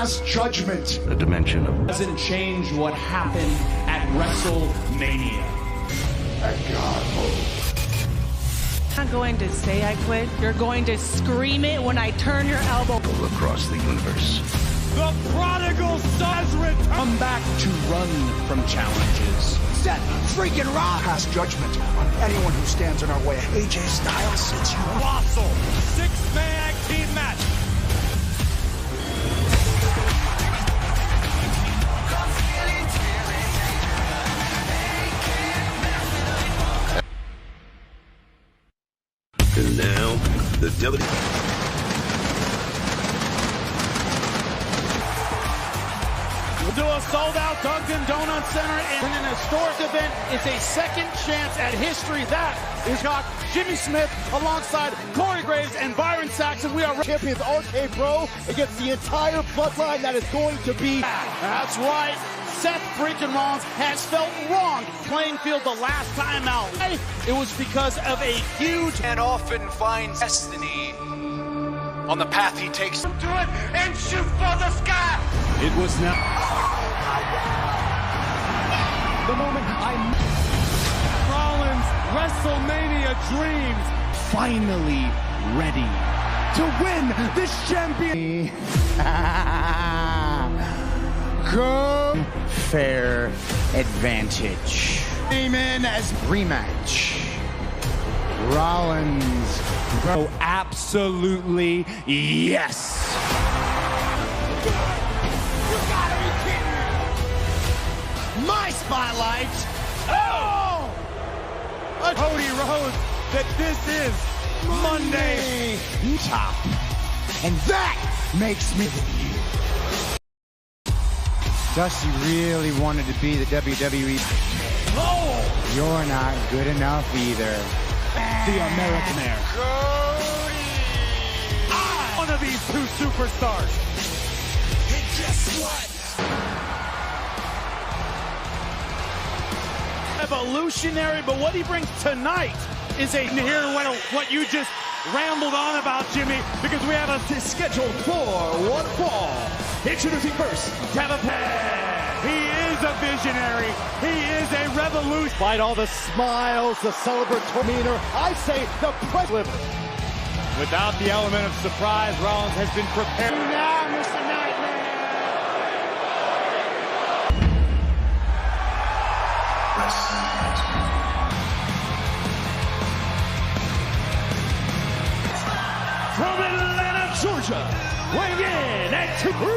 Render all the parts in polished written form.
pass judgment. A dimension of doesn't change what happened at WrestleMania. And God move. I'm not going to say I quit. You're going to scream it when I turn your elbow. across the universe. The prodigal son's return. Come back to run from challenges. Seth freaking Rollins. Pass judgment on anyone who stands in our way. AJ Styles, it's you. Colossal 6-man team match. And now, the WWE. We'll do a sold-out Dunkin' Donuts Center in an historic event. It's a second chance at history. That is got Jimmy Smith alongside Corey Graves and Byron Saxton. We are champions RK Bro against the entire bloodline that is going to be. That's right. Seth freaking Rollins has felt wrong playing field the last time out. It was because of a huge and often finds destiny on the path he takes. Do it and shoot for the sky. It was now. The moment Rollins WrestleMania dreams finally ready to win this champion. Go fair advantage. Came in as rematch. Rollins. Oh, absolutely yes. My spotlight. Oh! Cody Rhodes, that this is Monday. Top. And that makes me. Dusty really wanted to be the WWE. Oh! You're not good enough either. The American. Cody! One of these two superstars. And guess what? Evolutionary, but what he brings tonight is a hear what you just rambled on about, Jimmy, because we have a scheduled for one fall. Introducing first, Kevin Payne. He is a visionary. He is a revolution. Despite all the smiles, the celebratory demeanor, I say the president. Without the element of surprise, Rollins has been prepared. Now, Mr. Nightmare. From Atlanta, Georgia, weighing in at 2 Rhodes.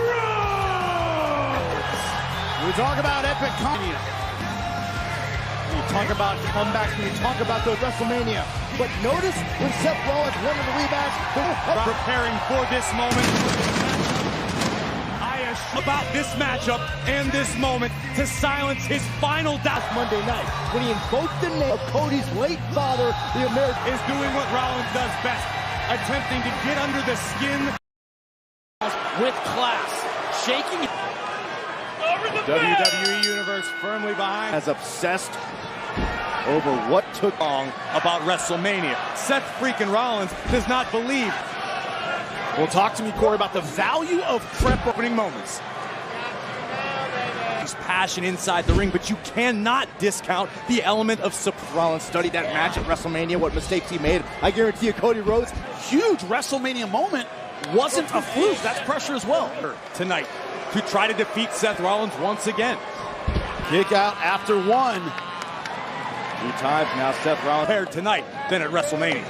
We talk about epic comedy. We talk about comebacks. We talk about the WrestleMania. But notice when Seth Rollins won in the rematch, preparing for this moment. I am about this matchup and this moment to silence his final doubt. Monday night, when he invoked the name of Cody's late father, the American is doing what Rollins does best. Attempting to get under the skin with class, shaking WWE Universe firmly behind, as obsessed over what took long about WrestleMania. Seth freaking Rollins does not believe. Well, talk to me, Corey, about the value of prep opening moments. Passion inside the ring, but you cannot discount the element of surprise. Rollins studied that match at WrestleMania, what mistakes he made. I guarantee you, Cody Rhodes, huge WrestleMania moment wasn't a fluke. That's pressure as well. Tonight, to try to defeat Seth Rollins once again. Kick out after one. 3 times now, Seth Rollins paired tonight, then at WrestleMania.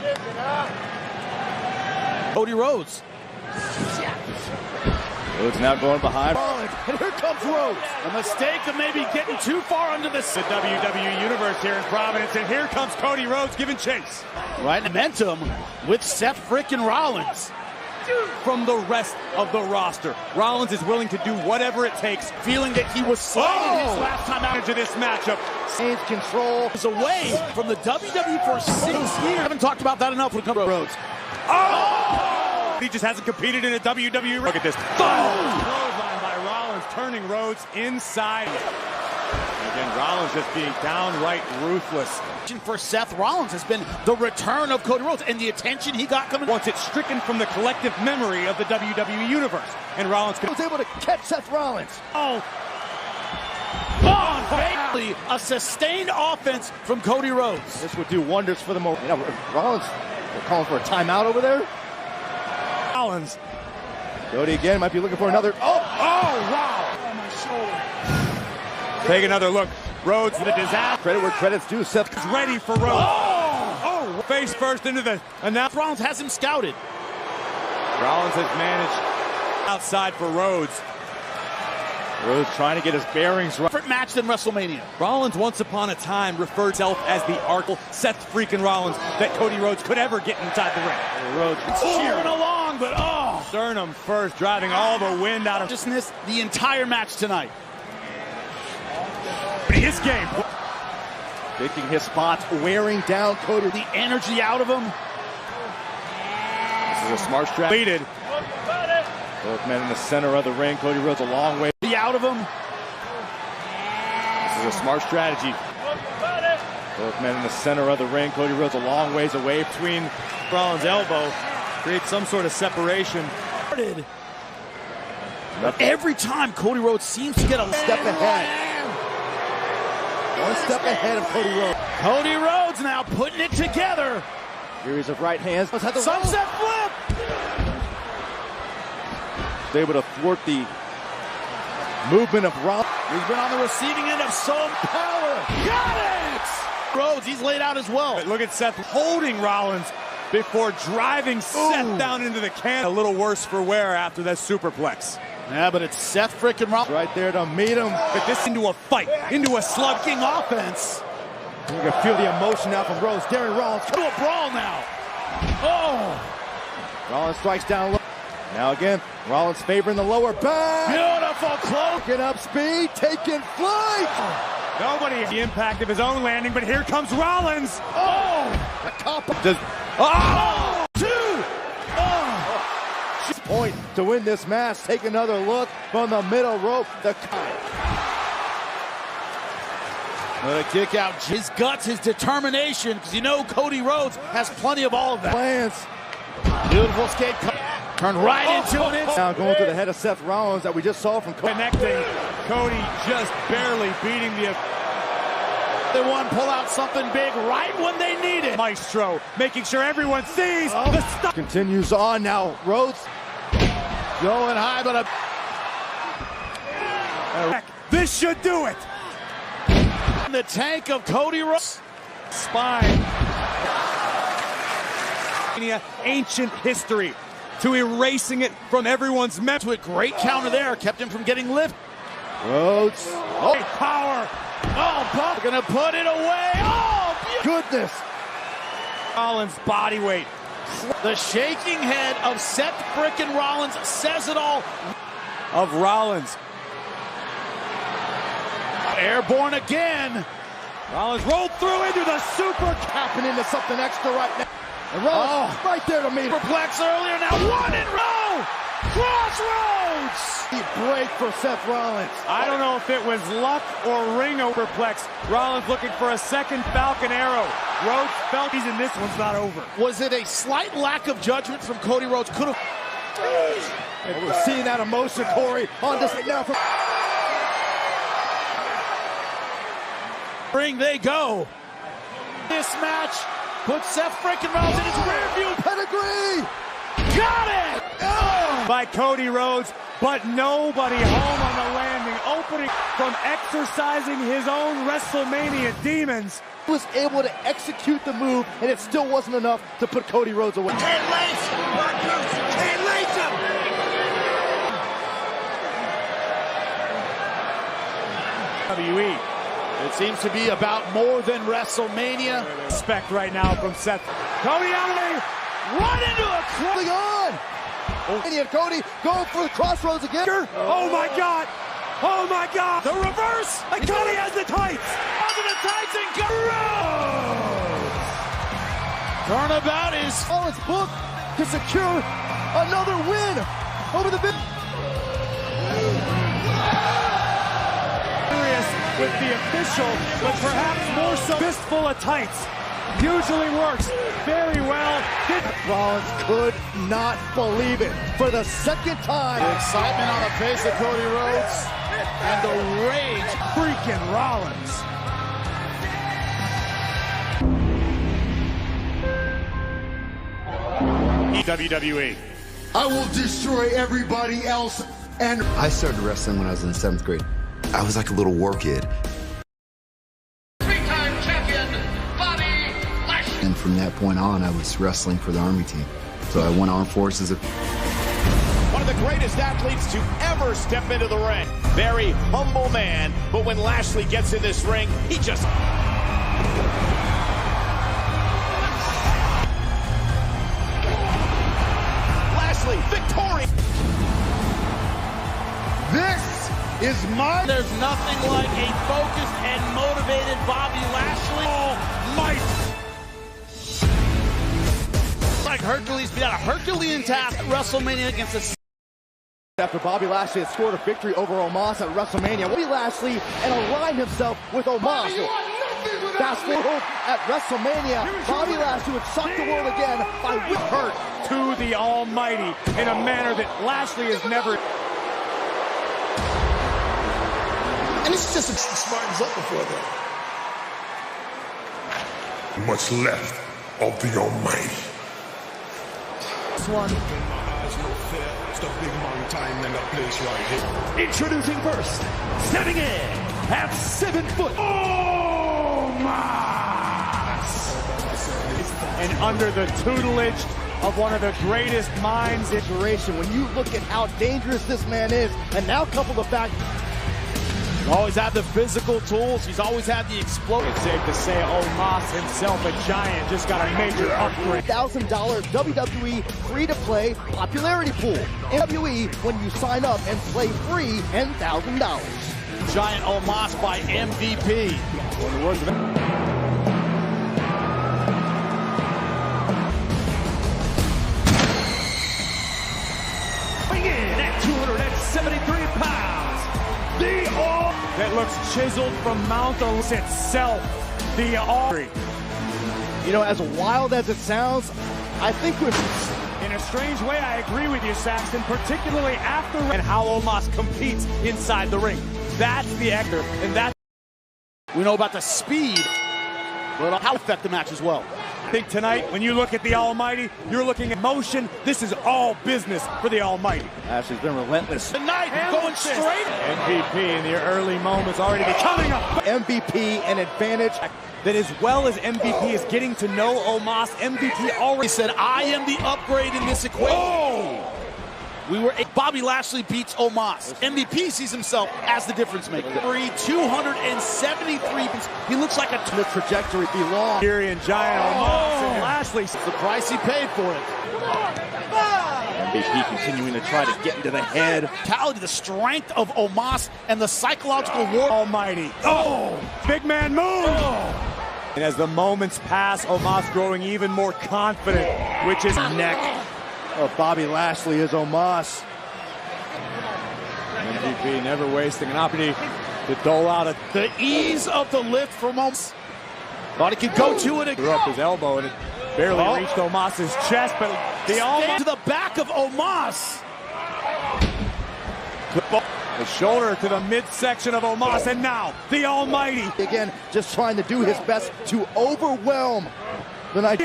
Cody Rhodes. Rhodes now going behind. And here comes Rhodes. A mistake of maybe getting too far under the WWE Universe here in Providence. And here comes Cody Rhodes giving chase. Right, momentum with Seth frickin' Rollins. From the rest of the roster, Rollins is willing to do whatever it takes, feeling that he was slighted his last time out into this matchup. Saints control is away from the WWE for 6 years. I haven't talked about that enough when it comes to Rhodes. Oh! He just hasn't competed in a WWE. Look at this. Clothesline by Rollins, turning Rhodes inside. Again, Rollins just being downright ruthless. For Seth Rollins has been the return of Cody Rhodes and the attention he got coming. Once it's stricken from the collective memory of the WWE Universe. And Rollins was able to catch Seth Rollins. Basically a sustained offense from Cody Rhodes. This would do wonders for the moment. You know, Rollins, they're calling for a timeout over there. Rollins. Cody again might be looking for another. Oh, wow. On my shoulder. Take another look. Rhodes the disaster. Credit where credit's due. Seth Is ready for Rhodes. Oh, face first into the. And now Rollins has him scouted. Rollins has managed outside for Rhodes. Rhodes trying to get his bearings right. Different match than WrestleMania. Rollins once upon a time referred himself as the Arkle Seth freaking Rollins that Cody Rhodes could ever get inside the ring. Rhodes Cheering along, but Sternum first, driving all the wind out of just missed the entire match tonight. his game. picking his spots, wearing down Cody. The energy out of him. This is a smart strategy. Leaded. Both men in the center of the ring. Cody Rhodes a long way. The out of him. This is a smart strategy. Both men in the center of the ring. Cody Rhodes a long ways away between Rollins' elbow. Creates some sort of separation. But every time Cody Rhodes seems to get a step ahead. One step ahead of Cody Rhodes. Cody Rhodes now putting it together. Series of right hands. Sunset flip. Able to thwart the movement of Rollins. He's been on the receiving end of some power. Got it! Rhodes, he's laid out as well. Look at Seth holding Rollins before driving Seth down into the can. A little worse for wear after that superplex. Yeah, but it's Seth frickin' Rollins. Right there to meet him. But this into a fight, into a slugging offense. You can feel the emotion now from Rhodes. Darren Rollins to a brawl now. Oh! Rollins strikes down low. Now again, Rollins favoring the lower back. Beautiful cloak. Taking up speed, taking flight. Nobody has the impact of his own landing, but here comes Rollins. Oh! The cop Does, Oh! Two! Point to win this match. Take another look from the middle rope. The kick out. His guts, his determination, because you know Cody Rhodes has plenty of all of that. plans. Beautiful escape. Turn right into it. Now going to the head of Seth Rollins that we just saw from Cody. connecting. Cody just barely beating the They want to pull out something big right when they need it. Maestro, making sure everyone sees the stuff. Continues on now. Rhodes Going high, but This should do it. the tank of Cody Rhodes. Spine. Ancient history to erasing it from everyone's memory. To a great counter there, kept him from getting lifted. Rhodes. Oh, power. Oh, Buck gonna put it away. Oh, Goodness. Rollins' body weight. the shaking head of Seth frickin' Rollins says it all. Of Rollins. Airborne again. Rollins rolled through into the super. Tapping into something extra right now. And Rollins right there to meet him. Perplex earlier, now one in row. Crossroads. The break for Seth Rollins. I don't know if it was luck or ring overplex. Rollins looking for a second Falcon Arrow. Rhodes felt he's in this one's not over. Was it a slight lack of judgment from Cody Rhodes? Could have. And we're seeing that emotion, Corey, on display now from. Ring they go. This match puts Seth frickin' Rollins in his rear view. Pedigree. Got it! Oh! By Cody Rhodes, but nobody home on the landing. Opening from exercising his own WrestleMania demons. He was able to execute the move, and it still wasn't enough to put Cody Rhodes away. Can't lace him, Marcus! Can't lace him! WWE. It seems to be about more than WrestleMania. Respect right now from Seth. Cody Ali. Run into a Holding on! And Cody going for the crossroads again. Oh my God! Oh my God! The reverse! And Cody has the tights! Onto the tights and Turnabout is Rollins booked to secure another win over the big. Furious. with the official, but perhaps more so fistful of tights. Usually works very well. Rollins could not believe it for the second time. The excitement on the face of Cody Rhodes and the rage. Freaking Rollins. WWE. I will destroy everybody else. And I started wrestling when I was in 7th grade. I was like a little war kid. Three-time champion, Bobby Lashley. And from that point on, I was wrestling for the Army team. So I went Armed Forces. One of the greatest athletes to ever step into the ring. Very humble man, but when Lashley gets in this ring, he just... Lashley, victorious! this is my... There's nothing like a focused and motivated Bobby Lashley. Might. Like Hercules beat out a Herculean task at WrestleMania against the... After Bobby Lashley had scored a victory over Omos at WrestleMania, Bobby Lashley and aligned himself with Omos. Fast forward at WrestleMania, Bobby Lashley would suck the world again by hurt to the Almighty in a manner that Lashley has never. And it's just smartens up before that. Much left of the Almighty. This one. Introducing first, stepping in at 7 foot. And under the tutelage of one of the greatest minds in duration. When you look at how dangerous this man is, and now couple the fact he's always had the physical tools, he's always had the explosion. It's safe to say Omos himself, a giant, just got a major upgrade. $1,000 WWE free-to-play popularity pool. WWE, when you sign up and play free, $10,000. Giant Omos by MVP. In at 273 pounds, the All that looks chiseled from Mount Olympus itself, the All. You know, as wild as it sounds, I think we're... In a strange way, I agree with you, Saxton, particularly after and how Omos competes inside the ring. That's the actor, and that's... We know about the speed, but how affect the match as well. I think tonight, when you look at the Almighty, you're looking at motion. This is all business for the Almighty. Lashley's been relentless. Tonight, going straight. MVP in the early moments already becoming a... MVP, an advantage. That as well as MVP is getting to know Omos, MVP already said, I am the upgrade in this equation. Oh! Bobby Lashley beats Omos. MVP sees himself as the difference maker. 273. He looks like a trajectory belongs. Tyrion, giant Omos and Lashley. The price he paid for it. MVP continuing to try to get into the head. The strength of Omos and the psychological war. Almighty. Oh! Big man move! Oh. And as the moments pass, Omos growing even more confident, which is neck. Oh, Bobby Lashley is Omos. MVP never wasting an opportunity to dole out the ease of the lift from Omos. Thought he could go to it. Threw up his elbow and it barely reached Omos's chest, but the Almighty to the back of Omos. The shoulder to the midsection of Omos, and now the Almighty. Again, just trying to do his best to overwhelm the night.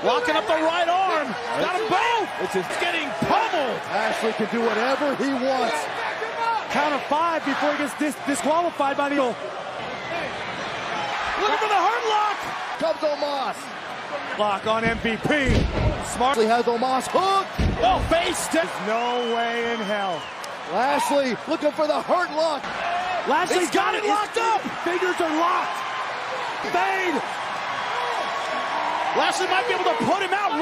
Locking up the right arm. Got them both. It's getting pummeled. Lashley can do whatever he wants. Count of 5 before he gets disqualified by the... Looking for the hurt lock. Comes Omos. Lock on MVP. Smartly has Omos hooked. Oh, face. There's no way in hell. Lashley looking for the hurt lock. Lashley's got it locked up. Fingers are locked. Fade. Lashley might be able to put him out.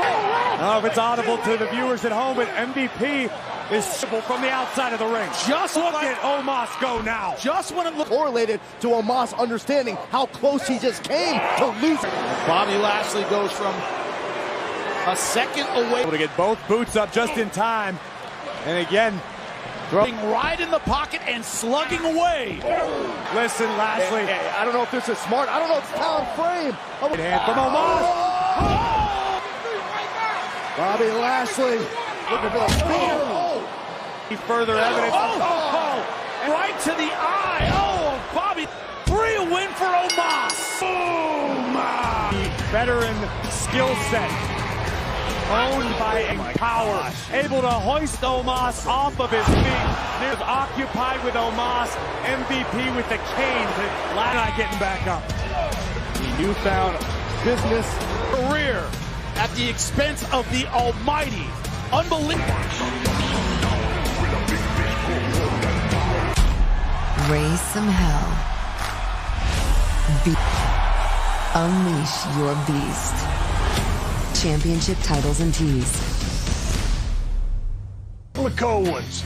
Oh, if it's audible to the viewers at home, but MVP is from the outside of the ring. Just look at Omos go now. Just when it looked correlated to Omos understanding how close he just came to losing. Bobby Lashley goes from a second away. Able to get both boots up just in time. And again, Throwing right in the pocket and slugging away. Listen, Lashley. Hey, I don't know if this is smart. I don't know if it's talent frame. Good hand from Omos. Bobby Lashley looking for the spear. Further evidence. Right to the eye. Oh, Bobby. 3 win for Omos. Boom. Veteran skill set. Owned by power, able to hoist Omos off of his feet. There's occupied with Omos, MVP with the cane. Not getting back up. The newfound business career at the expense of the Almighty. Unbelievable. Raise some hell. Unleash your beast. Championship titles and tees. Look, Owens.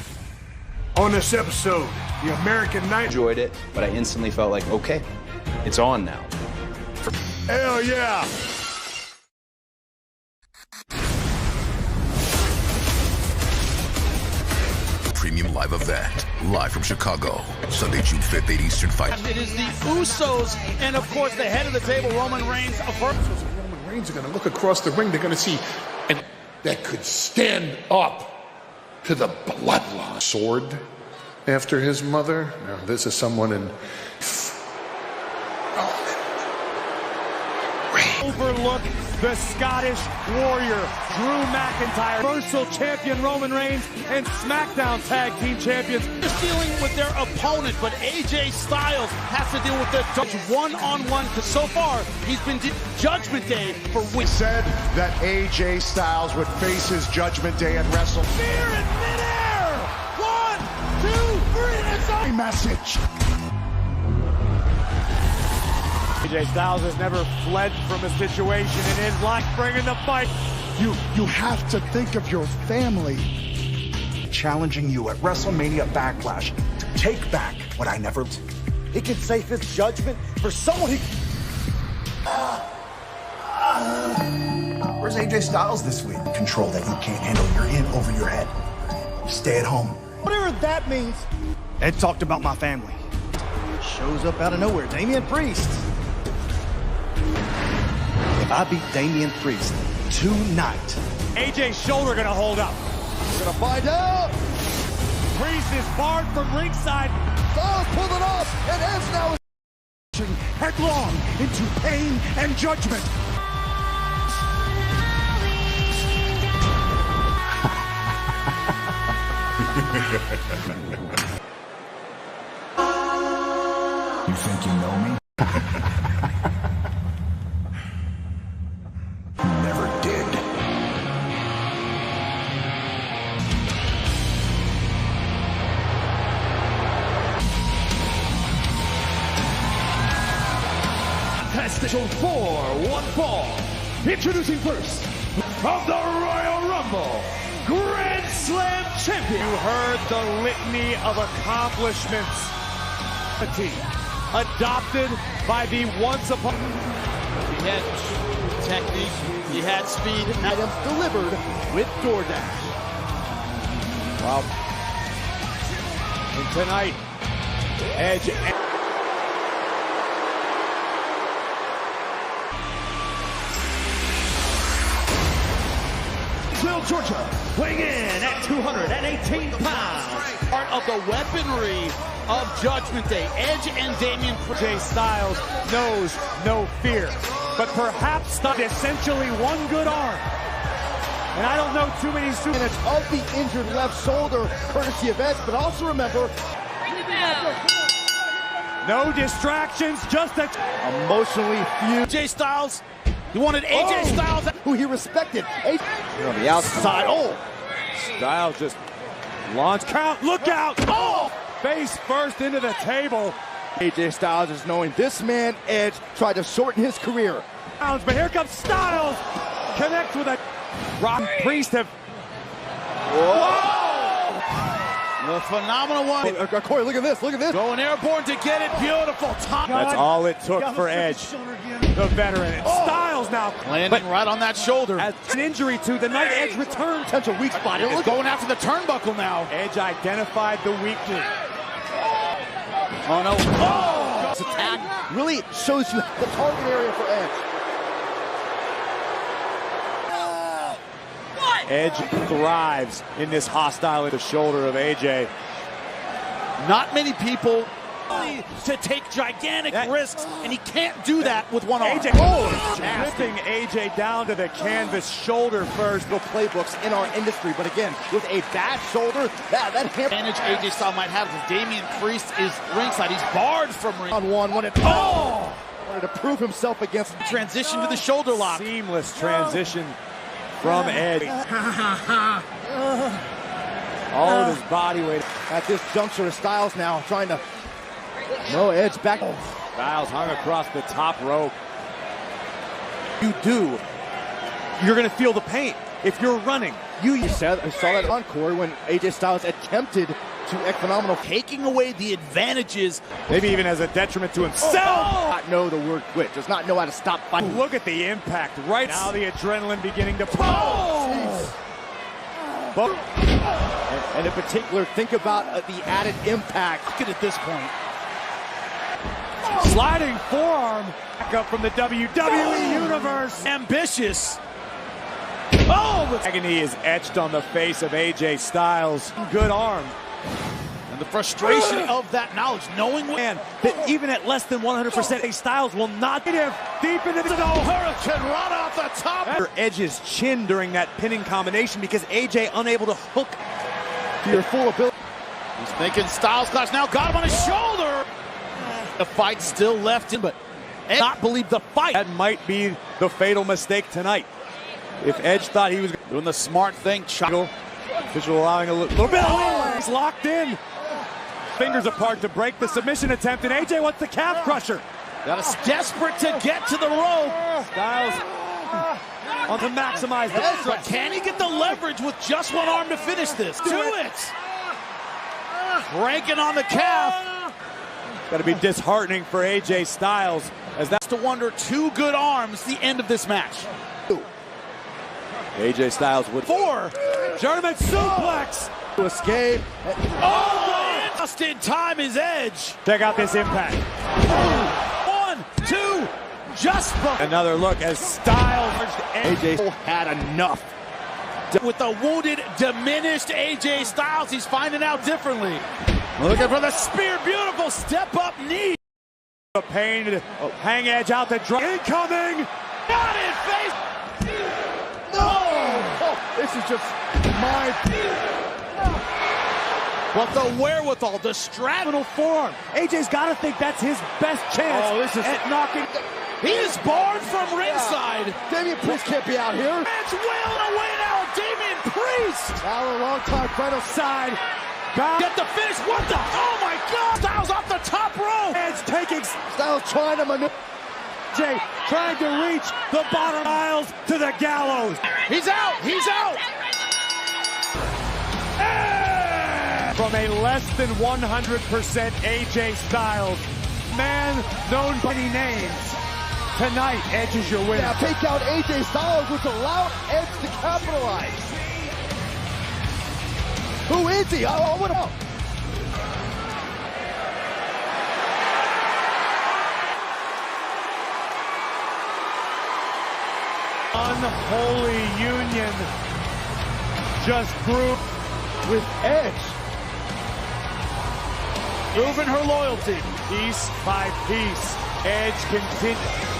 On this episode, the American Night. Enjoyed it, but I instantly felt like, okay, it's on now. Hell yeah! Premium live event, live from Chicago, Sunday, June 5th, 8 Eastern Fight. It is the Usos and, of course, the head of the table, Roman Reigns. Roman Reigns are going to look across the ring. They're going to see and that could stand up to the bloodline. Sword after his mother. Now, this is someone in. Overlook the Scottish Warrior, Drew McIntyre, Universal Champion Roman Reigns, and SmackDown Tag Team Champions. They're dealing with their opponent, but AJ Styles has to deal with the one-on-one, because so far he's been Judgment Day for weeks. We said that AJ Styles would face his Judgment Day at WrestleMania. Spear in midair! 1, 2, 3, and it's a message. AJ Styles has never fled from a situation and is like bringing the fight. You have to think of your family. Challenging you at WrestleMania Backlash to take back what I never. He could say his judgment for someone he. Where's AJ Styles this week? Control that you can't handle. You're in over your head. Stay at home. Whatever that means. Ed talked about my family. Shows up out of nowhere. Damian Priest. If I beat Damian Priest tonight, AJ's shoulder gonna hold up. We're gonna find out. Priest is barred from ringside. Styles pulled it off, and Edge now is headlong into pain and judgment. You think you know me? You never did. Contestant for one fall. Introducing first, from the Royal Rumble, Grand Slam champion. You heard the litany of accomplishments. A team adopted by the once upon. He had technique, he had speed, items delivered with DoorDash. Wow. And tonight, Edge. Georgia, weighing in at 218 pounds. Part of the weaponry of Judgment Day. Edge and Damian AJ Styles knows no fear, but perhaps essentially one good arm. And I don't know too many minutes of the injured left shoulder, courtesy of Edge, but also remember, no distractions, just a emotionally fused. AJ Styles. He wanted AJ Styles, who he respected. On the outside. Oh! Styles just launched. Count. Look out. Oh! Face first into the table. AJ Styles is knowing this man, Edge, tried to shorten his career. But here comes Styles. Connects with a Rock Priest have. Whoa! The phenomenal one. Corey, look at this. Look at this. Going airborne to get it. Beautiful. Top. That's all it took for Edge, the veteran. Styles now landing right on that shoulder. As an injury to the night Edge returned. Potential weak spot. It's going after the turnbuckle now. Edge identified the weakness. Oh no. Oh! This attack really shows you the target area for Edge. Edge thrives in this hostile at the shoulder of AJ. Not many people to take gigantic risks, and he can't do that with one arm. AJ lifting AJ down to the canvas, shoulder first. No playbooks in our industry, but again, with a bad shoulder, that advantage AJ Styles might have because Damian Priest is ringside. He's barred from ring. On one, wanted to prove himself against transition to the shoulder lock. Seamless transition from Edge. All of his body weight. At this juncture, Styles now trying to... No, Edge back. Styles hung across the top rope. You do. You're going to feel the pain if you're running. I saw that on Corey when AJ Styles attempted to phenomenal, taking away the advantages. Maybe even as a detriment to himself. Does not know the word quit. Does not know how to stop fighting. Look at the impact right now. The adrenaline beginning to pump. And in particular, think about the added impact. Look at this point. Sliding forearm back up from the WWE Universe. Ambitious. The agony is etched on the face of AJ Styles. Good arm. And the frustration of that knowledge, knowing that even at less than 100%, AJ Styles will not get him deep into the hurricane run off the top. Edge's chin during that pinning combination because AJ unable to hook to your full ability. He's thinking Styles Clash now got him on his shoulder. The fight still left in, but Edge not believe the fight. That might be the fatal mistake tonight. If Edge thought he was doing the smart thing, official allowing a little bit. He's locked in. Fingers apart to break the submission attempt, and AJ wants the calf crusher. That is desperate to get to the rope. Styles on to maximize the but can he get the leverage with just one arm to finish this? Do it. Cranking on the calf. Got to be disheartening for AJ Styles, as that's to wonder. Two good arms, the end of this match. AJ Styles with 4 German suplex to escape. Just in time is Edge. Check out this impact. 1, 2, just another look as Styles. AJ had enough. With the wounded, diminished AJ Styles, he's finding out differently. Looking for the spear, beautiful step-up knee. The pain, hang Edge out the drop. Incoming! Got it, face! No! This is just my... But the wherewithal, the straddle forearm. AJ's got to think that's his best chance at knocking... He is barred from ringside. Damian Priest can't be out here. Edge wailing away now, Damian Priest. Now a long time final side. Get the finish. What the? Oh my God! Styles off the top rope. Edge taking. Styles trying to maneuver. Jay trying to reach the bottom. Styles to the gallows. He's out. He's out. From a less than 100% AJ Styles, man known by many names. Tonight, Edge is your winner. Yeah, take out AJ Styles, which allowed Edge to capitalize. Who is he? Oh, what about? Unholy union just grew with Edge. Proving her loyalty. Piece by piece, Edge continues.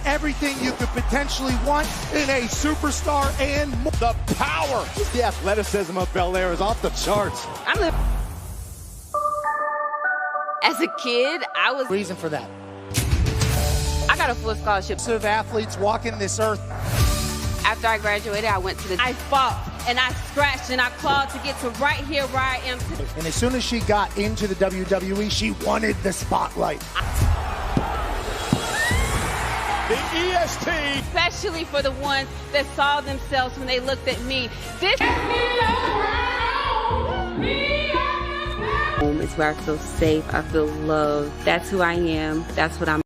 Everything you could potentially want in a superstar and more. The power. The athleticism of Belair is off the charts. As a kid, I was... Reason for that. I got a full scholarship. Of athletes walking this earth. After I graduated, I went to the... I fought and I scratched and I clawed to get to right here where I am today. And as soon as she got into the WWE, she wanted the spotlight. The EST. Especially for the ones that saw themselves when they looked at me. This home is where I feel safe, I feel loved. That's who I am. That's what I'm.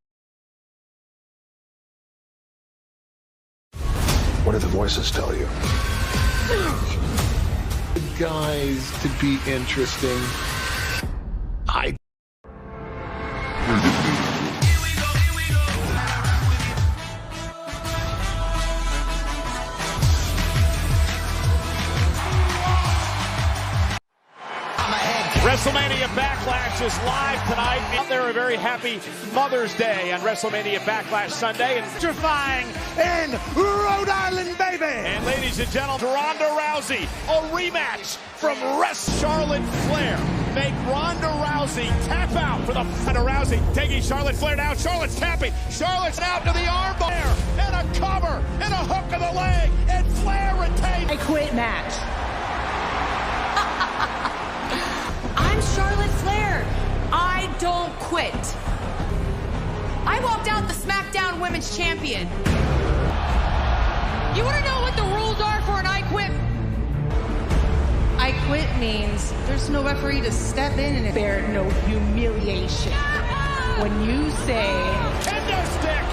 What do the voices tell you? Guys, to be interesting. WrestleMania Backlash is live tonight. Out there, a very happy Mother's Day on WrestleMania Backlash Sunday. And Electrifying in Rhode Island, baby! And ladies and gentlemen, Ronda Rousey, a rematch from Charlotte Flair. Make Ronda Rousey tap out for the Ronda Rousey taking Charlotte Flair down. Charlotte's tapping. Charlotte's out to the armbar and a cover and a hook of the leg. And Flair retains. I quit match. I'm Charlotte Flair. I don't quit. I walked out the SmackDown Women's Champion. You want to know what the rules are for an I quit? I quit means there's no referee to step in and bear no humiliation. When you say kendo stick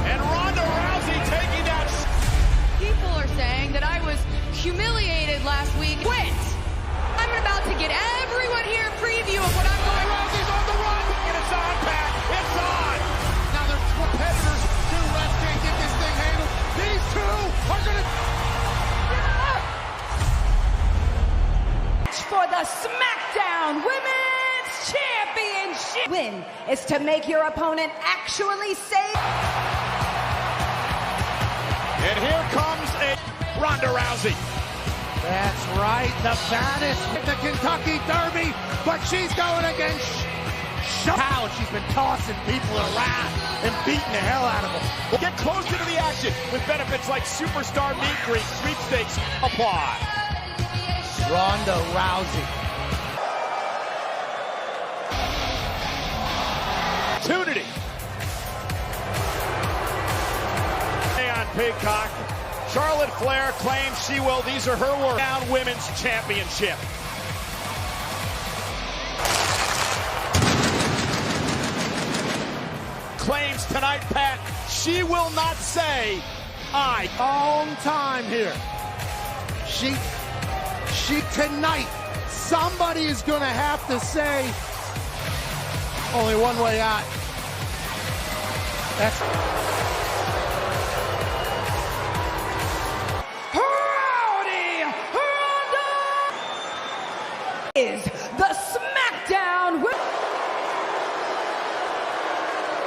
and Ronda Rousey taking down. People are saying that I was humiliated last week. Quit. I'm about to get everyone here a preview of what I'm going. Rousey's on the run, and it's on, Pat. It's on. Now there's competitors. Two refs can't get this thing handled. These two are going to. For the SmackDown Women's Championship. Win is to make your opponent actually safe. And here comes a Ronda Rousey. That's right, the baddest in the Kentucky Derby, but she's going against how she's been tossing people around and beating the hell out of them. We'll get closer to the action with benefits like Superstar Meat Greek sweepstakes apply. Ronda Rousey. Opportunity. On Peacock. Charlotte Flair claims she will. These are her words. Down Women's Championship. Claims tonight, Pat, she will not say I. Long time here. She tonight, somebody is going to have to say only one way out. That's is the SmackDown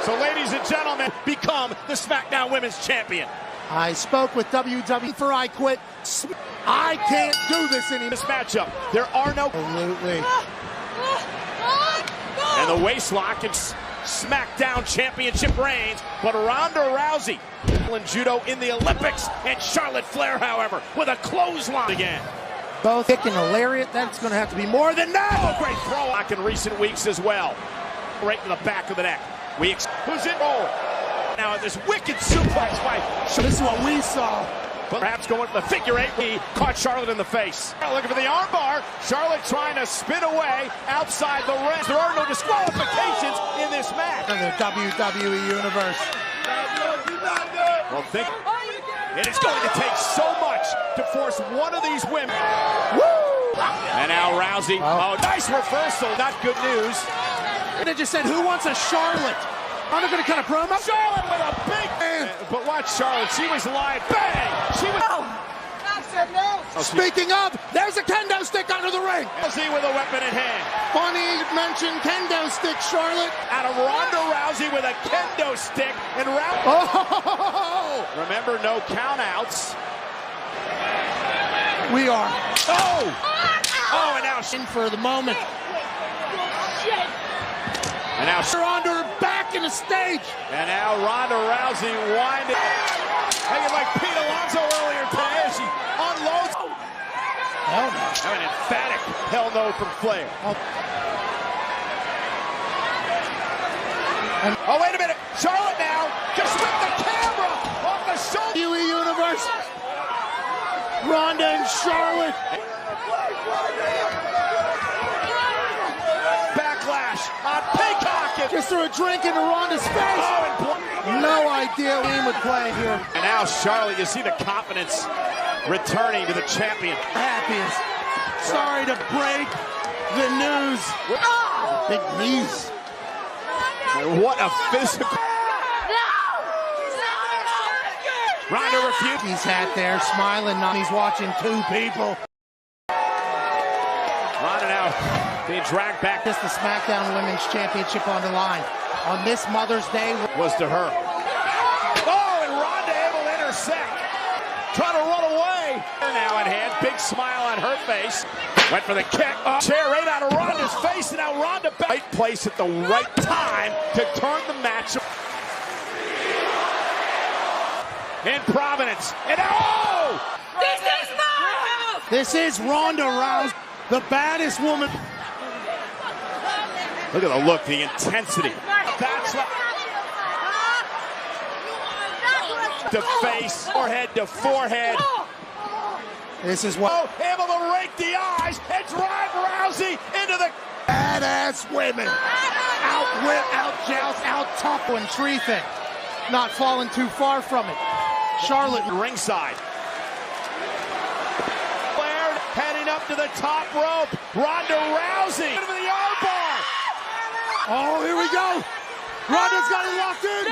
So ladies and gentlemen, become the SmackDown Women's Champion. I spoke with WWE for I quit. I can't do this anymore. This matchup, there are no. Absolutely. And the waistlock and SmackDown Championship reigns, but Ronda Rousey in judo in the Olympics, and Charlotte Flair, however, with a clothesline again. Both kicking a lariat, that's going to have to be more than that. Oh, great throw back in recent weeks as well. Right to the back of the neck. Who's in roll? Now this wicked suplex by. So this is what we saw. But perhaps going to the figure eight. He caught Charlotte in the face. Looking for the armbar. Charlotte trying to spin away outside the ring. There are no disqualifications in this match. In the WWE Universe. Well, it is going to take so much to force one of these women. Woo! And now Rousey. Oh, nice reversal. Not good news. And they just said, who wants a Charlotte? I'm not going to cut a promo. Charlotte with a big man. But watch Charlotte. She was live. Bang! She was. Speaking of, there's a kendo stick under the ring. Rousey with a weapon in hand. Funny you mentioned kendo stick, Charlotte. Out of Ronda Rousey with a kendo stick. And Oh! Remember, no countouts. We are. Oh! Oh, and now in for the moment. And now they're under her back in the stage. And now Ronda Rousey winding. Hanging like Pete Alonso earlier today as she unloads. Hell no. An emphatic hell no from Flair. Oh, wait a minute. Charlotte now just with the camera off the shoulder. WWE Universe. Ronda and Charlotte. Backlash on Peacock. Just threw a drink into Ronda's face. No idea what he would play here. And now Charlotte, you see the confidence returning to the champion. Happiest. Sorry to break the news. Big knees. What a physical. Ronda refused. He's sat there smiling. He's watching two people. Ronda now being dragged back. Just the SmackDown Women's Championship on the line. On this Mother's Day was to her. Oh, and Ronda able to intersect. Trying to run away. Now in hand, big smile on her face. Went for the kick. Chair right out of Ronda's face, and now Ronda back. Right place at the right time to turn the match. In Providence. And oh! This is my house! This is Ronda Rousey, the baddest woman. Look at the look, the intensity. That's what. To face, forehead to forehead. This is what. Oh, able to rake the eyes and drive Rousey into the badass women. Outwit, outjoust, out-tough and tree thing. Not falling too far from it. Charlotte ringside. Flair heading up to the top rope. Ronda Rousey into the armbar. Oh, here we go. Ronda's got it locked in.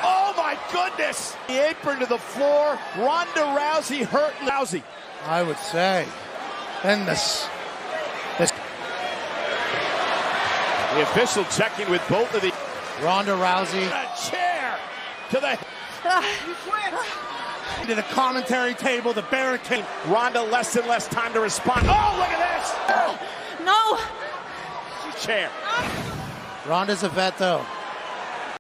Oh my goodness! The apron to the floor. Ronda Rousey hurt Rousey. I would say. And this. The official checking with both of the. Ronda Rousey. A chair to the. To the commentary table, the barricade. Ronda less and less time to respond. Oh, look at this! No. Chair. Ronda's a vet, though.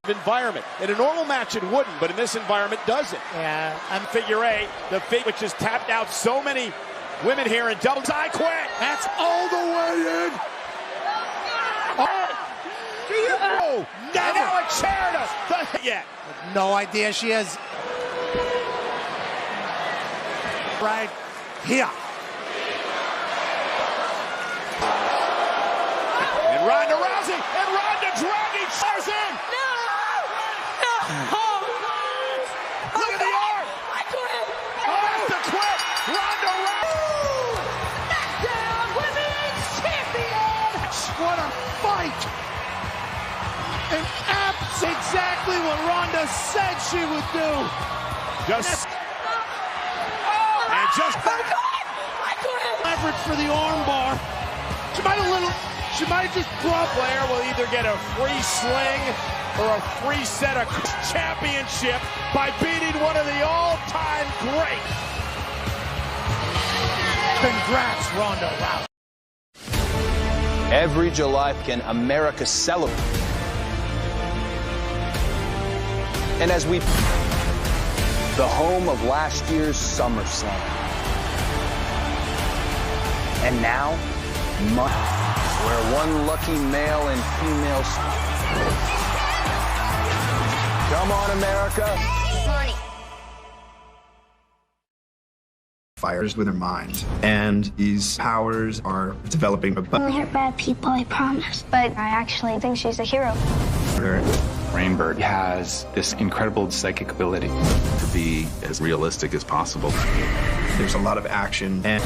Environment. In a normal match, it wouldn't, but in this environment, doesn't. Yeah. And figure eight, the feet which has tapped out so many women here in doubles. I quit. That's all the way in. Oh, never. Now a chair to the yet. No idea she has. Right here. And Ronda Rousey and Ronda dragging stars in. No. Look at the arm. I quit. Oh, that's the quit. Ronda Rousey. SmackDown Women's Champion. What a fight. And that's exactly what Ronda said she would do. Just. And just. I quit. Leverage for the armbar. She might have just dropped. Flair will either get a free sling or a free set of championship by beating one of the all-time greats. Congrats, Ronda Rousey. Every July can America celebrate. And as we the home of last year's SummerSlam. And now, where one lucky male and female. Come on, America. Fires with her mind, and these powers are developing. Only hurt bad people, I promise. But I actually think she's a hero. Rainbird has this incredible psychic ability To be as realistic as possible. There's a lot of action and.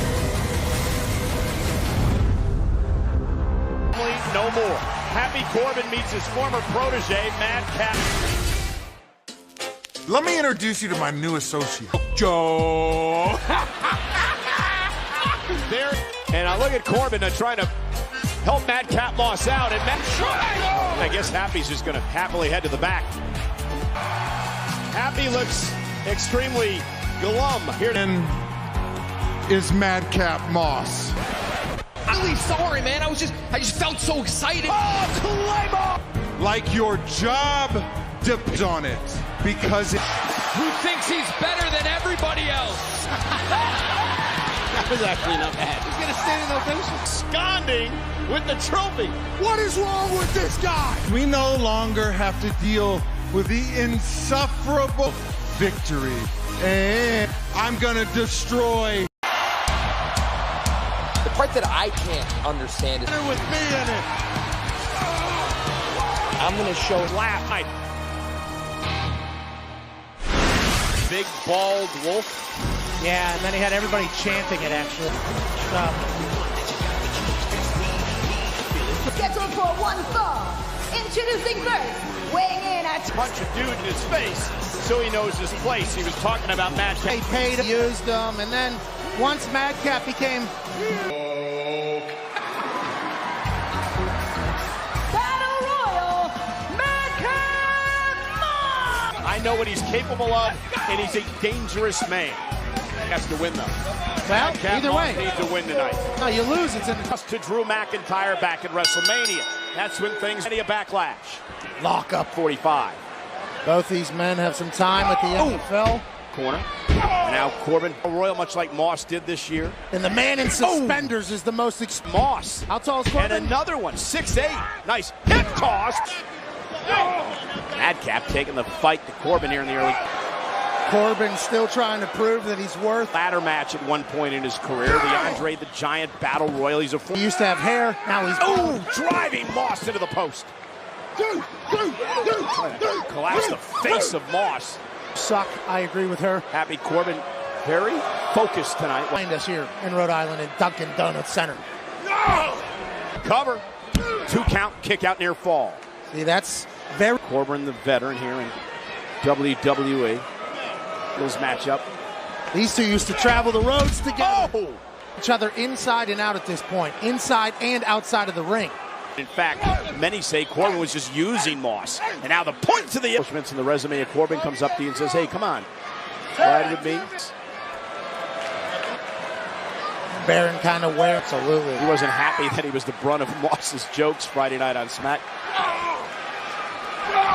No more. Happy Corbin meets his former protege, Madcap. Let me introduce you to my new associate, Joe. There, and I look at Corbin trying to help Madcap Moss out, and I guess Happy's just going to happily head to the back. Happy looks extremely glum here. And is Madcap Moss. I'm really sorry, man. I just felt so excited. Oh, Claymore! Like your job depends on it, because Who thinks he's better than everybody else? That was actually not bad. He's going to stand in ovation. Sconding with the trophy. What is wrong with this guy? We no longer have to deal with the insufferable victory. And I'm going to destroy. The part that I can't understand is with me in it. I'm going to show laugh. Big bald wolf. Yeah, and then he had everybody chanting it, actually. Scheduled for one fall. Introducing first, weighing in at... Punch a dude in his face so he knows his place. He was talking about Madcap. They paid, used him, and then once Madcap became... Battle Royal, Madcap Moss! I know what he's capable of, and he's a dangerous man. He has to win, though. Well, Madcap either Moss way. needs to win tonight. No, you lose. It's in Just to Drew McIntyre back at WrestleMania. That's when things a Backlash. Lock up 45. Both these men have some time at the NFL. Corner. And now Corbin Royal, much like Moss did this year. And the man in suspenders is the most Moss. How tall is Corbin? And another one, 6'8". Nice hip toss. Madcap taking the fight to Corbin here in the early. Corbin still trying to prove that he's worth. Ladder match at one point in his career. The Andre the Giant Battle Royal. He's a He used to have hair. Now he's driving Moss into the post. Collapse the face of Moss. Suck. I agree with her. Happy Corbin, very focused tonight. Find us here in Rhode Island in Dunkin' Donuts Center. Cover. 2 count, kick out near fall. See, that's very... Corbin, the veteran here in WWE. This matchup. These two used to travel the roads together. Each other inside and out at this point. Inside and outside of the ring. In fact, many say Corbin was just using Moss. And now the point to the accomplishments in the resume of Corbin comes up to you and says, hey, come on. Ride with me. Baron kind of wear. Absolutely. He wasn't happy that he was the brunt of Moss's jokes Friday night on Smack.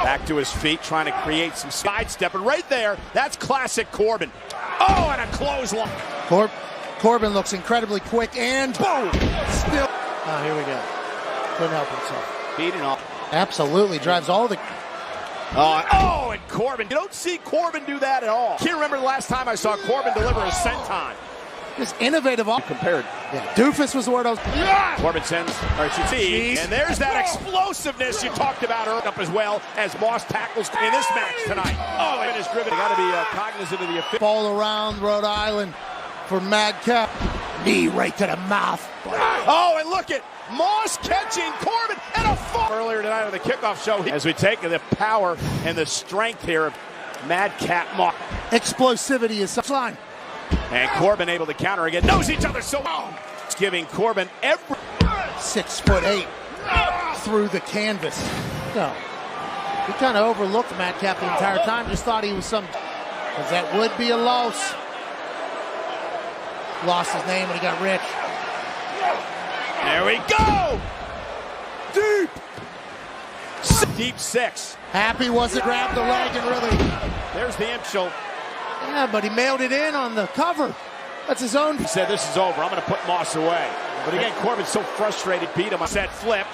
Back to his feet, trying to create some sidestep. And right there, that's classic Corbin. Oh, and a clothesline. Corbin looks incredibly quick and boom! Still. Oh, here we go. Couldn't help himself. Beating off. Absolutely. Drives all the... and Corbin. You don't see Corbin do that at all. Can't remember the last time I saw Corbin deliver a senton. Just innovative. Compared. Yeah, doofus was the word I was... Corbin sends, and there's that explosiveness you talked about up as well as Moss tackles in this match tonight. Oh, and is driven. They got to be cognizant of the official. Ball around Rhode Island for Madcap. Knee right to the mouth. Oh, and look at Moss catching Corbin and a fall. Earlier tonight on the kickoff show, as we take the power and the strength here of Madcap Moss. Explosivity is such line. And Corbin able to counter again. Knows each other so well. It's giving Corbin every 6'8" through the canvas. No. He kind of overlooked Madcap the entire time. Just thought he was some... Because that would be a loss. Lost his name when he got rich. There we go! Deep 6. Happy wasn't grabbed the leg and really... There's the imp show. Yeah, but he mailed it in on the cover. That's his own. He said, this is over. I'm going to put Moss away. But again, Corbin's so frustrated, beat him. I said flip.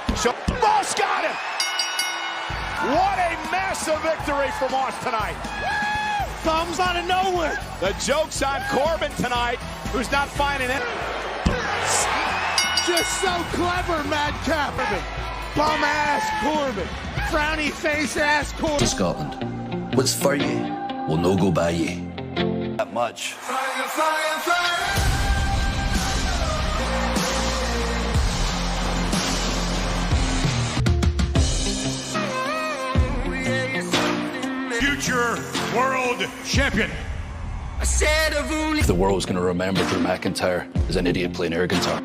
Moss got him! What a massive victory for Moss tonight. Thumbs out of nowhere. The joke's on Corbin tonight, who's not finding it. Just so clever, Madcap. Bum-ass Corbin. Frowny face-ass Corbin. Scotland. What's for you will no go by you. That much. Future world champion. If the world's going to remember Drew McIntyre as an idiot playing air guitar.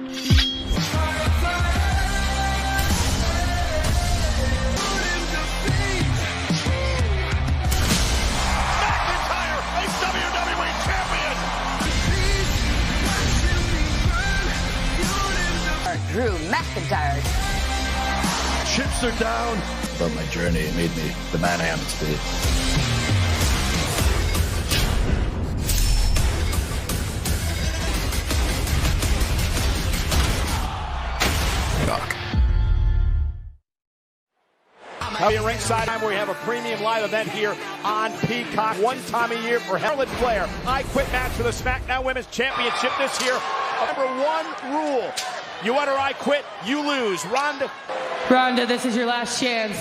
Drew McIntyre. Chips are down. But my journey made me the man I am today. Ringside, we have a premium live event here on Peacock. One time a year for Charlotte Flair. I Quit match for the SmackDown Women's Championship this year. Number one rule. You utter I quit, you lose. Ronda, this is your last chance.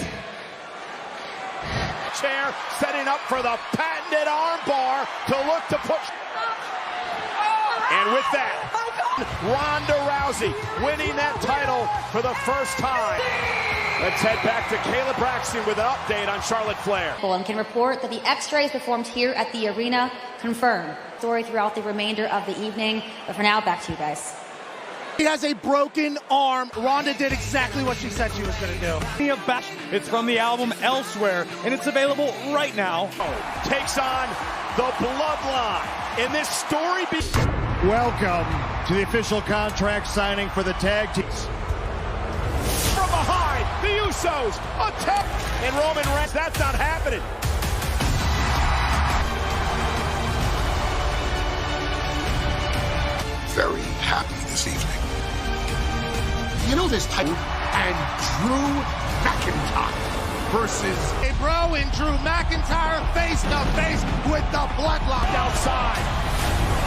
Chair setting up for the patented armbar to look to push. And with that, Ronda Rousey winning that title for the first time. Let's head back to Kayla Braxton with an update on Charlotte Flair. And can report that the X-rays performed here at the arena confirm story throughout the remainder of the evening. But for now, back to you guys. He has a broken arm. Ronda did exactly what she said she was going to do. It's from the album Elsewhere, and it's available right now. Takes on the Bloodline in this story. Welcome to the official contract signing for the tag teams. From behind, the Usos attack, and Roman Reigns. That's not happening. Very happy this evening. You know this title and Drew McIntyre versus Bro and Drew McIntyre face to face with the Bloodline. Outside,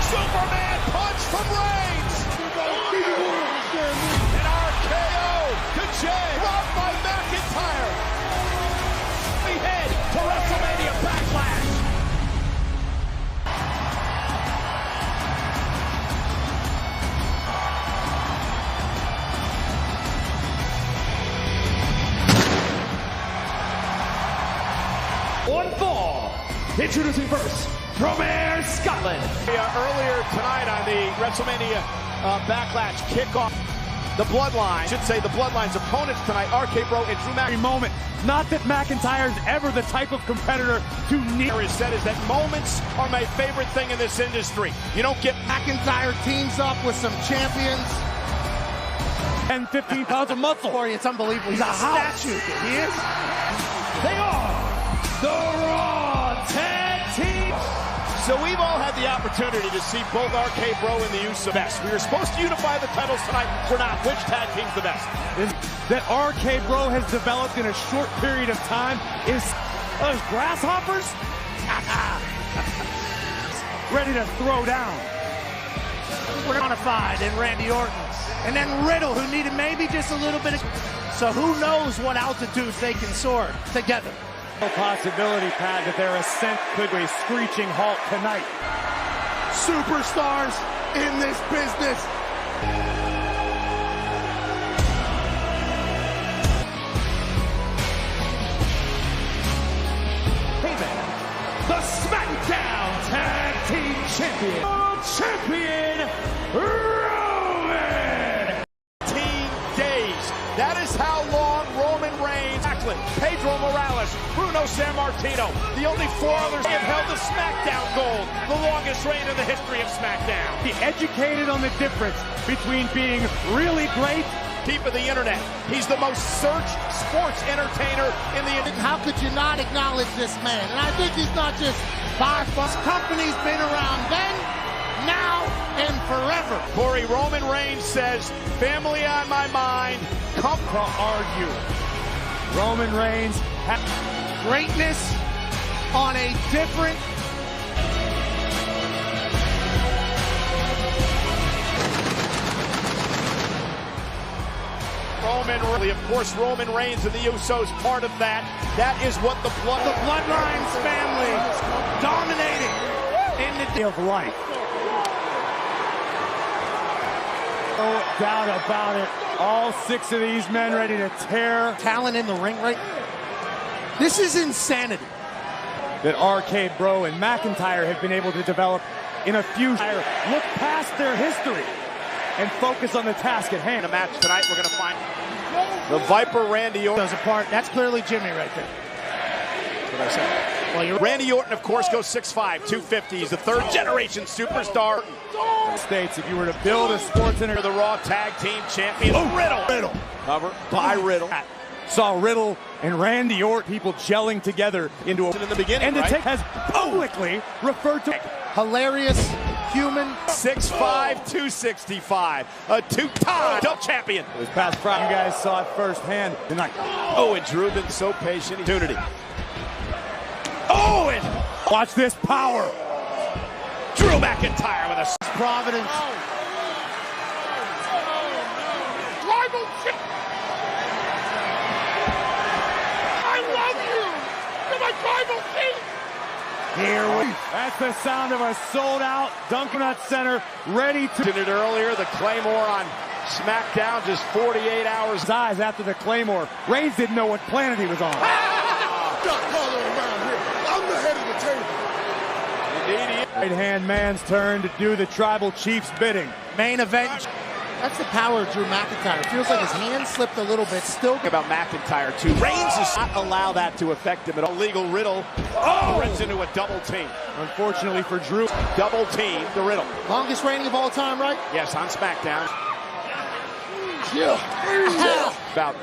Superman punch from Reigns. An RKO to Jay, robbed by McIntyre. We head to WrestleMania Backlash. One fall. Introducing first, from Air Scotland. Earlier tonight on the WrestleMania Backlash kickoff, the Bloodline, should say the Bloodline's opponents tonight, RK Bro and Drew McIntyre. Moment. Not that McIntyre's ever the type of competitor to need. Is said is that moments are my favorite thing in this industry. You don't get McIntyre teams up with some champions. 10, 15 pounds of muscle. It's unbelievable. He's a statue. He is. They are the Raw Tag Team. So we've all had the opportunity to see both RK Bro and the Usos best. We were supposed to unify the titles tonight. We're not. Which tag team's the best? That RK Bro has developed in a short period of time is grasshoppers ready to throw down. We're unified in Randy Orton. And then Riddle, who needed maybe just a little bit of... So who knows what altitudes they can soar together. No possibility, Pat, that their ascent could be a screeching halt tonight. Superstars in this business. The SmackDown Tag Team Champion, Roman. 15 days. That is how long Roman Reigns, Pedro Morales, Bruno Sammartino, the only four others have held the SmackDown gold, the longest reign in the history of SmackDown. Be educated on the difference between being really great. Peep of the internet. He's the most searched sports entertainer in the internet. How could you not acknowledge this man? And I think he's not just by far. This company's been around then, now, and forever. Corey, Roman Reigns says, family on my mind, come to argue. Roman Reigns has greatness on a different. Of course, Roman Reigns and the Usos part of that. That is what the Bloodline's family dominating in the of life. No doubt about it. All 6 of these men ready to tear. Talent in the ring, right? This is insanity. That RK Bro and McIntyre have been able to develop in a few. Look past their history and focus on the task at hand. In a match tonight, we're going to find the Viper Randy Orton. Does a part. That's clearly Jimmy right there. That's what I said. Well, Randy Orton, of course, goes 6'5", 250. He's the third-generation superstar. States, if you were to build a sports center, the Raw Tag Team Champion. Riddle. Cover by Riddle. Saw Riddle and Randy Orton, people gelling together into a... In the beginning, and the has publicly referred to... Hilarious human. 6'5", 265. A two-time champion. This past Friday, you guys saw it firsthand tonight. Oh, and Drew been so patient. Opportunity. Oh, and watch this power. Drew McIntyre with a Providence. Tribal chick. I love you. You're my tribal king. That's the sound of a sold-out Dunkin' Center ready to. Did it earlier, the Claymore on SmackDown, just 48 hours. His eyes after the Claymore. Reigns didn't know what planet he was on. Stop calling around here. I'm the head of the table. Right-hand man's turn to do the Tribal Chief's bidding. Main event. That's the power of Drew McIntyre. It feels like his hand slipped a little bit. Still about McIntyre too. Reigns does not allow that to affect him at all. Legal Riddle. Oh, runs into a double team. Unfortunately for Drew, double team the Riddle. Longest reigning of all time, right? Yes, on SmackDown. Yeah. About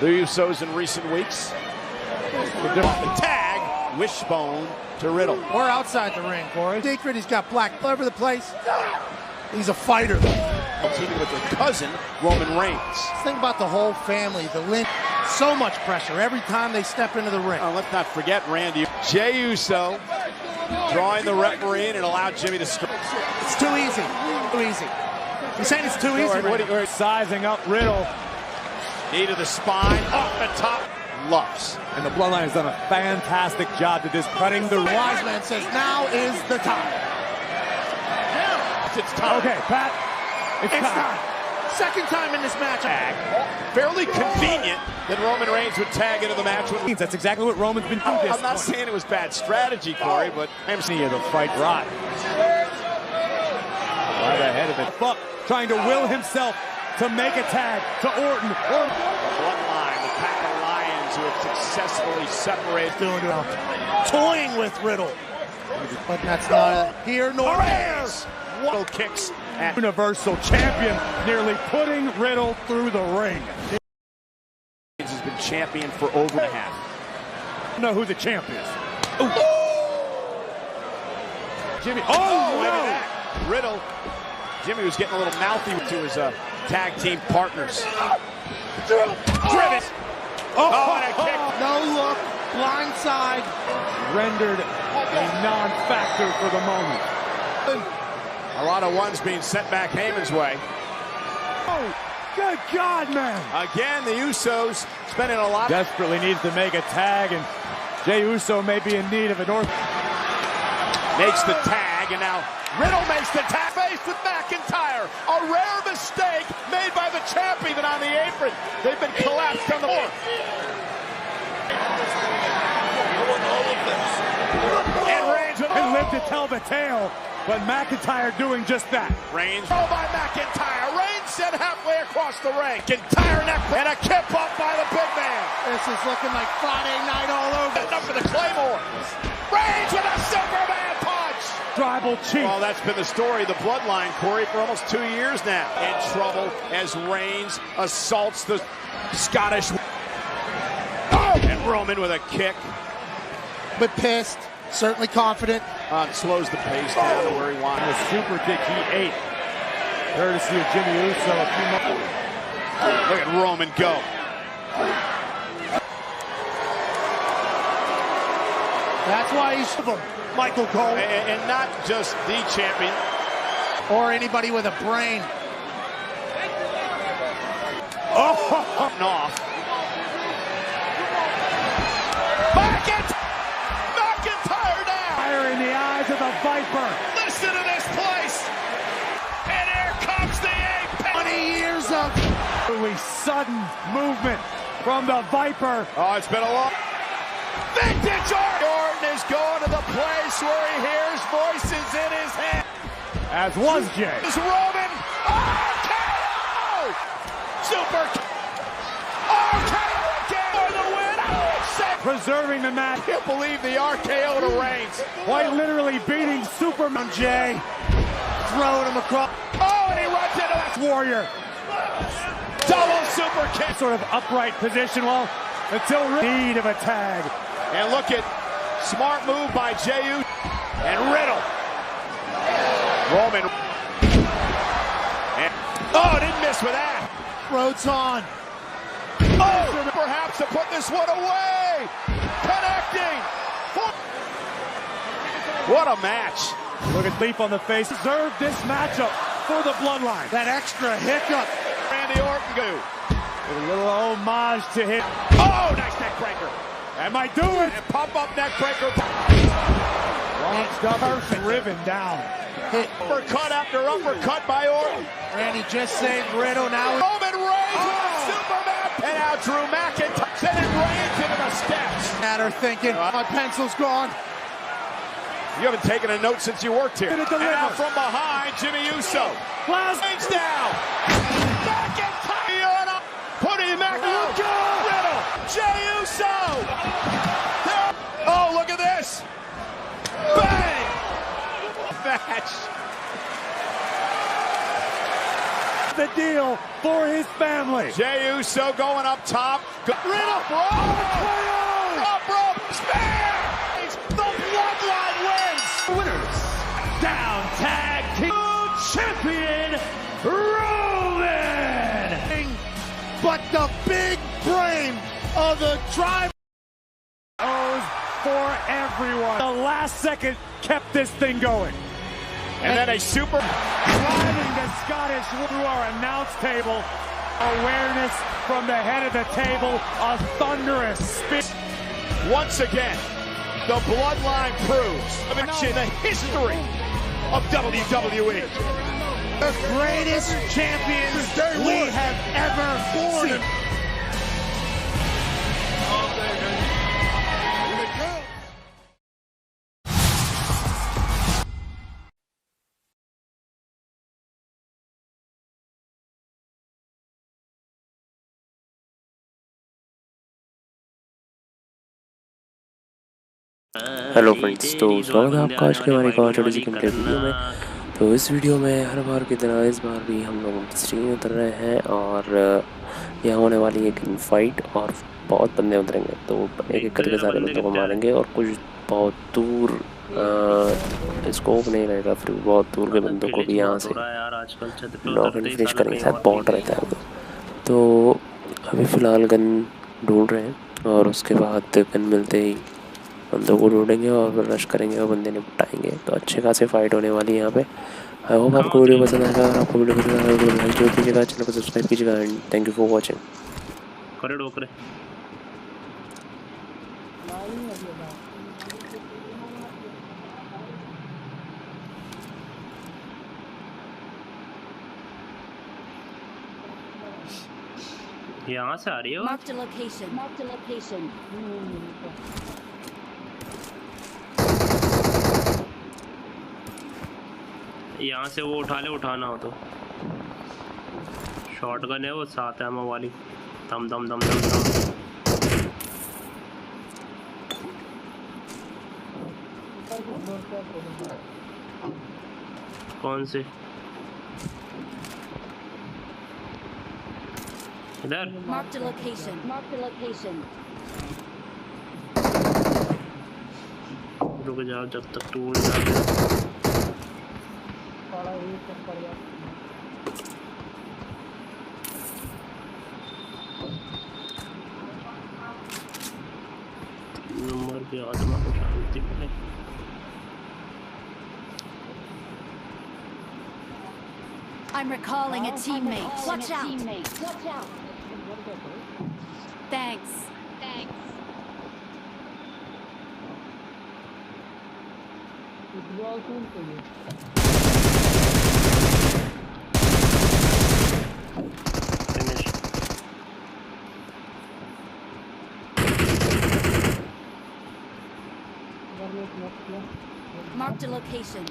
the Usos in recent weeks. The tag, wishbone to Riddle. Or outside the ring, Corey. Secret, he's got black all over the place. He's a fighter. Teaming with their cousin, Roman Reigns. Think about the whole family, the link. So much pressure every time they step into the ring. Let's not forget Randy. Jey Uso drawing the referee in and allowed Jimmy to strike. It's too easy. Too easy. You're saying it's too easy. We're sizing up Riddle. Knee to the spine, off the top. Loves. And the Bloodline has done a fantastic job to discutting the wise man says now is the time. It's time. Okay, Pat. It's time. Second time in this match. Fairly convenient that Roman Reigns would tag into the match. That's exactly what Roman's been doing. I'm not saying it was bad strategy, Corey, but I'm seeing the fight right. Right ahead of it. Fuck, trying to will himself to make a tag to Orton. Bloodline, the pack of lions who have successfully separated. Toying with Riddle. But that's not here nor there. Riddle kicks at Universal Champion, nearly putting Riddle through the ring. Reigns has been champion for over a half. I know who the champ is. Ooh. Jimmy. Oh, no! Riddle. Jimmy was getting a little mouthy to his tag team partners. Driven. Oh, and a kick. No look. Blind side. Rendered a non-factor for the moment. A lot of ones being sent back Heyman's way. Oh, good God, man. Again, the Usos spending a lot. Desperately needs to make a tag, and Jey Uso may be in need of an order. Makes the tag, and now Riddle makes the tag. Faced with McIntyre. A rare mistake made by the champion on the apron. They've been collapsed on the floor. And Reigns lived to tell the tale. But McIntyre doing just that. Reigns. Oh, by McIntyre. Reigns sent halfway across the ring. McIntyre neck and a kip up by the big man. This is looking like Friday night all over. Up for the Claymore. Reigns with a Superman punch. Tribal Chief. Well, that's been the story of the Bloodline, Corey, for almost 2 years now. In trouble as Reigns assaults the Scottish. Oh! And Roman with a kick. But pissed. Certainly confident. Slows the pace down to where he wants. The super kick he ate. Courtesy of Jimmy Uso a few months. Look at Roman go. That's why he's Michael Cole. And not just the champion. Or anybody with a brain. Oh, off. In the eyes of the Viper. Listen to this place. And here comes the ape. 20 years of really sudden movement from the Viper. Oh, it's been a long. Vintage Orton is going to the place where he hears voices in his head. As was Jey. Is Roman. RKO! Super. RKO again for the win. Preserving the match. I can't believe the RKO to Reigns. Quite literally beating Superman Jey. Throwing him across. Oh, and he runs into that Warrior. Double super kick. Sort of upright position. Well, until need of a tag. And look at smart move by Jey and Riddle. Roman. And, oh, didn't miss with that. Rhodes on. Oh, perhaps to put this one away. Connecting. What a match. Look at Leaf on the face. Deserved this matchup for the bloodline. That extra hiccup. Randy Orton go. A little homage to him. Oh, nice neck breaker. That might do it. And pump up neck breaker. Launched up and driven down. Hit. Uppercut after uppercut by Orton. Randy just saved Riddle. Now Roman Reigns with Superman. And now Drew McIntyre sending Reigns into the steps. Matter thinking, my pencil's gone. You haven't taken a note since you worked here. And now from behind, Jimmy Uso. Reigns down. McIntyre putting him back out. Riddle. Jey Uso. Oh, look at this. Bang. Match. The deal for his family. Jey Uso going up top. Riddle. Up rope. Spear. The bloodline wins. Winners. Down tag team champion Roman. But the big brain of the drive. For everyone. The last second kept this thing going. And then a super driving the Scottish through our announce table. Awareness from the head of the table. A thunderous spin. Once again, the bloodline proves in the history of WWE. The greatest champions we have ever seen. Hello friends, तो स्वागत है आपका आज के हमारी एक और छोटी सी कंटेंट वीडियो में। तो इस वीडियो में हर बार की तरह इस बार भी हम लोग स्ट्रीम उतर रहे हैं और यह होने वाली एक फाइट और बहुत बंदे उतरेंगे। तो एक एक करके सारे बंदों को मारेंगे और कुछ बहुत दूर स्कोप नहीं रहेगा, फिर बहुत दूर के बंदों को भी यहाँ से नॉक एंड फिनिश करेंगे। साथ बॉट रहता है वो। तो अभी फ़िलहाल गन ढूंढ रहे हैं और उसके बाद गन मिलते ही बंदों को ढूंढेंगे और फिर रश करेंगे और बंदे निपटाएंगे। तो अच्छे खासे फाइट होने वाली है यहाँ पे। आई होप आपको वीडियो पसंद आएगा। अगर आपको वीडियो पसंद आएगा तो लाइक जरूर कीजिएगा, चैनल को सब्सक्राइब कीजिएगा and thank you for watching. यहाँ से आ रही हो? Marked a location. Marked a location. यहाँ से वो उठा ले, उठाना हो तो। शॉटगन है वो, 7 एमओ वाली। दम दम दम दम दम। कौन से? इधर। Marked a location. Marked a location. रुक जाओ जब तक टूट जाए। नंबर पे आत्मा को शांति मिले। I'm recalling a teammate. Watch out. Watch out. Thanks. Thanks. Marked a location.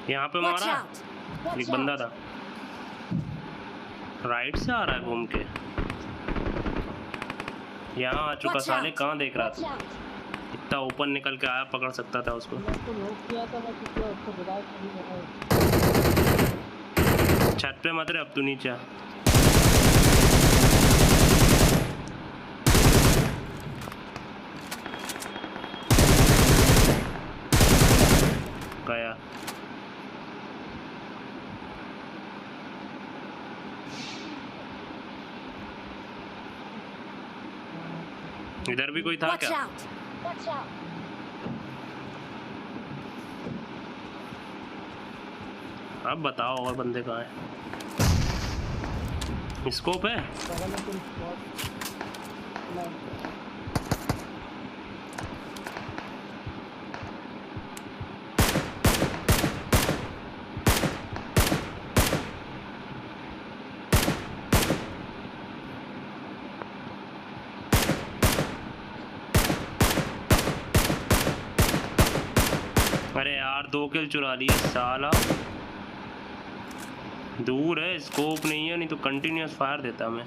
यहाँ पे मारा एक बंदा था। राइट से आ रहा है घूम के, यहाँ आ चुका। साले कहाँ देख रहा था? इतना ऊपर निकल के आया, पकड़ सकता था उसको। छत पे मत रहे, अब तू नीचे आ। गया। इधर भी कोई था क्या? अब बताओ और बंदे कहाँ हैं? स्कोप है? अरे यार 2 किल चुरा लिए साला। दूर है, स्कोप नहीं है, नहीं तो कंटिन्यूअस फायर देता मैं।